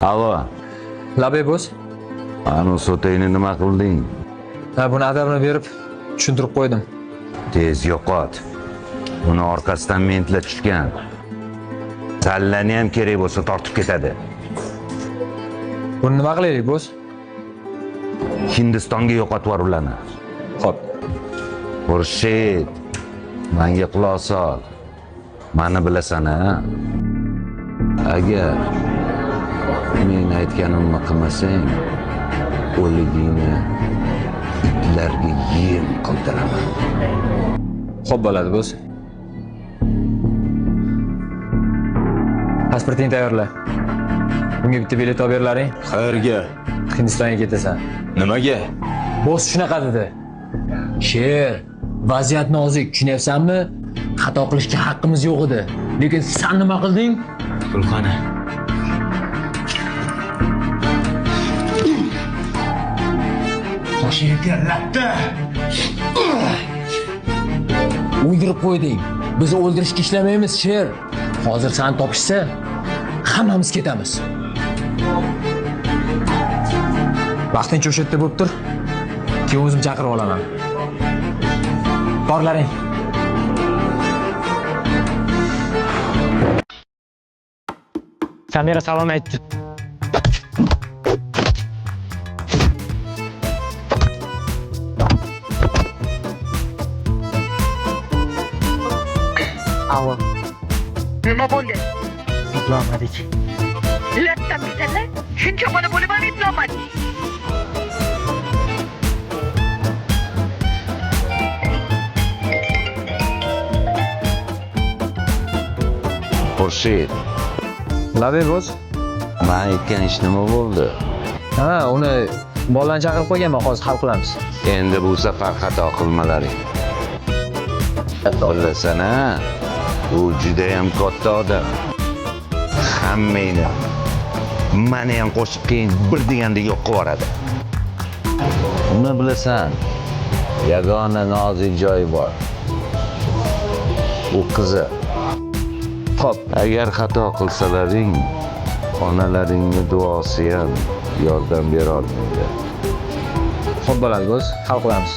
Alo, Labay bo'z. anu sotayni nima qilding? Buni adabini berib tushuntirib qo'ydim. Tez yo'qot. Uni orqasidan mentlar tushgan. Sallani ham kerak bo'lsa tortib ketadi. Buni nima qilaylik bo'z? Hindistonga yo'qotib yubor ularni. Xo'p. Xurshid, menga quloq sol. Mani bilasan-a? Agar men aytganimni qilmasang, o'ligingni itlarga yem qildiraman. Xo'p bo'ladi bo'z. Pasportingni tayyorla. Bunga bitta bilet olib berlaring. Qayerga? Hindistonga ketasan. Nimaga? Bo'z shunaqa dedi. Sher, vaziyatni hozir tushunyapsanmi? Xato qilishga haqqimiz yo'q edi. Lekin sen nima qilding? Pulxona. Qo'shingga latta. O'ldirib qo'yding. Biz o'ldirishga ishlamaymiz, Sher. Hozir sen topishsa, hammamiz ketamiz. Vaqtincha o'sha yerda bo'lib tur. Keyin o'zim chaqirib olaman. Borlaring. Samira salom aytdi. Alo. Nima bo'ldi? Eplolmadik. Lattam bitanlar. Shuncha bola bo'lib ham eplolmading. Xurshid, Labay bo'z. men aytgan ish nima bo'ldi? Ha, uni bolani chaqirib qo'yganman, hozir hal qilamiz. Endi bu safar xato qilmalaring. Bilasan-a? U juda ham katta odam. Hammangni meni ham qo'shib keyin bir deganda yo'q qilib yuboradi. Uni bilasan, yagona nozik joyi bor. U qizi. Xo'p, agar xato qilsalaring, onalaringning duosi ham yordam bera olmaydi. Xo'p bo'ladi bo'z, hal qilamiz.